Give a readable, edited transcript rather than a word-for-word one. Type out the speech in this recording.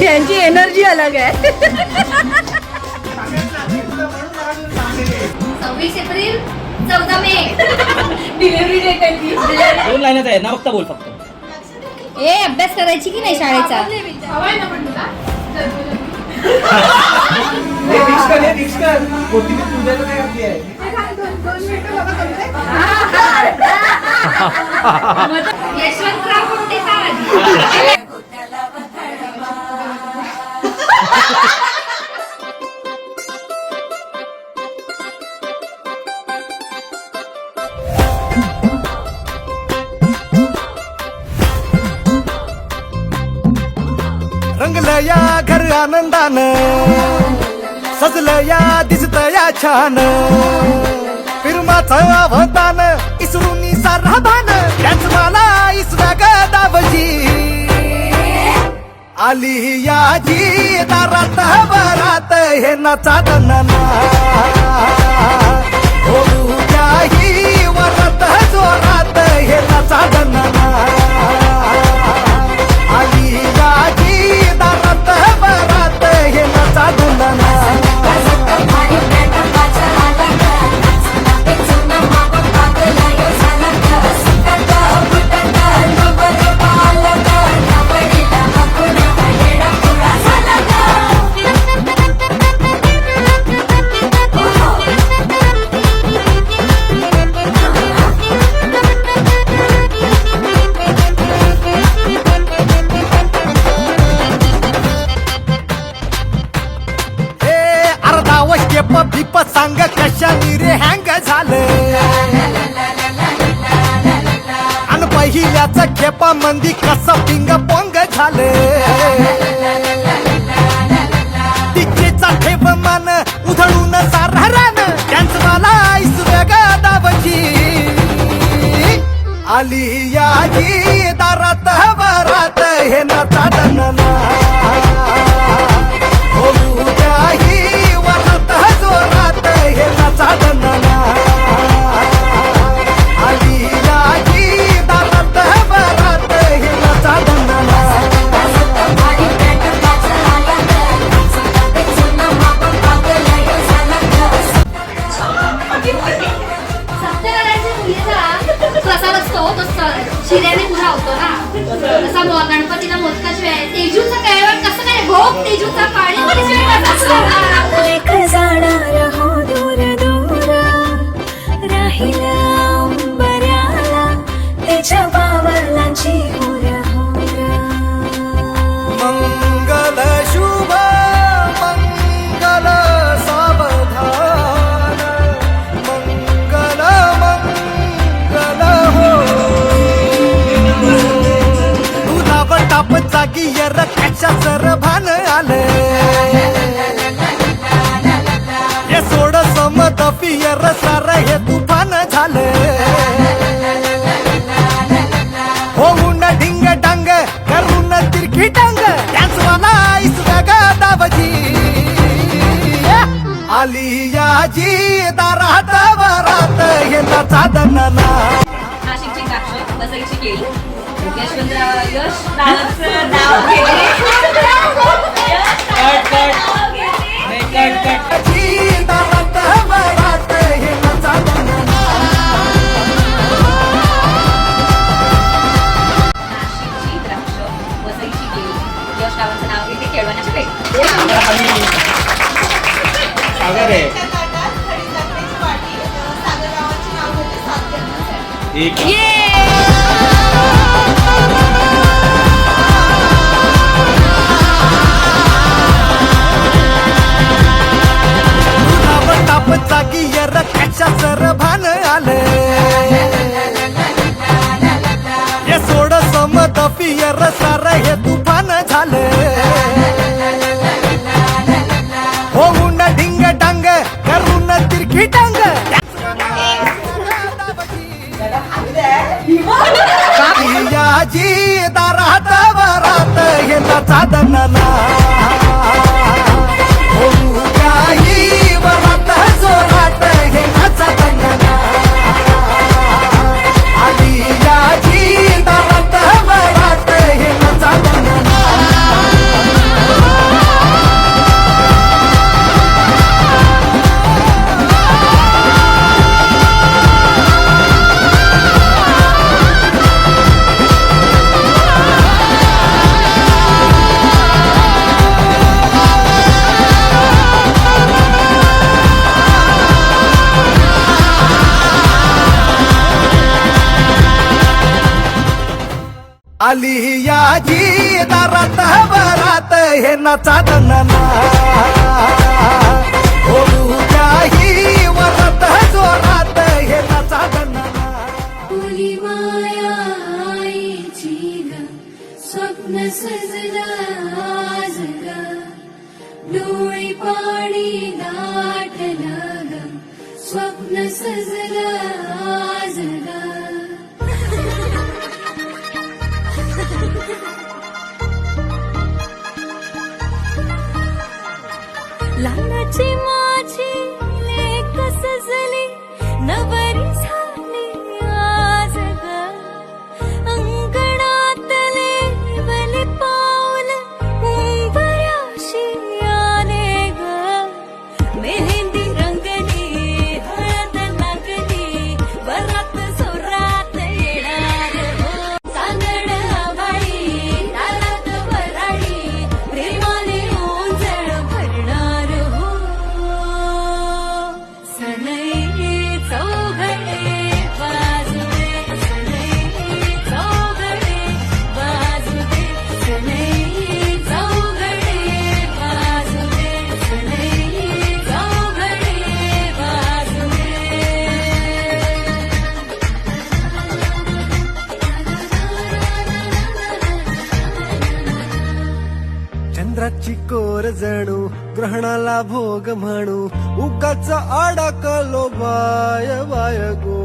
यांची एनर्जी अलग आहे. 26 एप्रिल 14 मे डिलिव्हरी डेट आहे ती. 2 लाईनच आहे ना, फक्त बोल फक्त. ए अभ्यास करायची की नाही शाळेचा? यशवंतराव कुठे रंगलं या घर आनंदानं, सजलं या दिसतं या छान, फिरमाचं अवतान इसरून सारा भान, त्याच मला इसरा गदावजी आली याजी दारात बरात हे नाचा दनाना होऊ त्याही वरात जोरात हे नाचा दनाना आली याजी दारात बरात हे नाचा दनाना. पीप सांग कशानी रे हँग झालं, आणि पहिल्याच खेपा मंदी कसं पिंग पोंग झालं, तिचेचा ठेव मान उधळून सारा रान, त्यांच मला इसव्या गदावची आली याजी दारात बरात हे नाचा दनाना होऊ त्याही वरात जोरात हे नाचा दनाना आली याजी दारात बरात हे नाचा दनाना. प्रसाद असतो तो शिऱ्याने पुरा होतो ना, तसा गणपतीला मोदकाची वेळ, तेजूचा कैवाट कसं काय भोग, तेजूचा पाणी जाणार हो दूर दूर राहिला अंबऱ्याला त्याच्या बावलांची हुर हुर. मंगल शुभ मंगल सावधान मंगल मंगल हो. दुधावर ताप जागी यर त्याच्या सर भान आलं, हे सोड समत पियर सार हे तुफान झालं, होऊन ढिंग डांग करून तिरकी डांग त्याच मला इसव्या गदावजी आली याजी दारात बरात हे नाचा दनाना. नाशिकची द्राक्ष, वसईची केळी, यशवंतराव यश नावाचं नाव घेतले. याजी दारात बरात हे नाचा दनाना. नाशिकची द्राक्ष, वसईची केळी, यश नावाचं नाव घेते केळवण्याच्या पेठ. सागर आहे एक ताप जागी यर त्याच्या सर भान आलं, हे सोड समत पियर सार हे तुफान झालं, होऊन ढिंग डांग करून तिरकी डांग याजी दारात बरात हे नाचा दनाना होऊ त्याही वरात जोरात हे नाचा दनाना आली याजी दारात आली याची दारात बरात हे नाचा दणना होऊच्याही वरात जोरात हे नाचा दणना फुली माया आईची ग स्वप्न सजलं आज ग डोळी पाणी दाटलं ग स्वप्न सजलं आज ग लहानाची माझी लेक सजली नवरी झाली आज ग अंगणातले बली पाऊल उंबऱ्याशी आले ग मेहंदी रंगली हळद लागली वरात सोरात येणार हो चांदण आभाळी दारात वराडी प्रेमाने ओंजळ भरणार हो सनई चौघडे बाजूने सनई चौघडे बाजूने सनई चौघडे बाजूने सनई चौघडे बाजूने चंद्राची कोर जणू ग्रहणाला भोग म्हणू उगाच अडकलो बाय बाय गो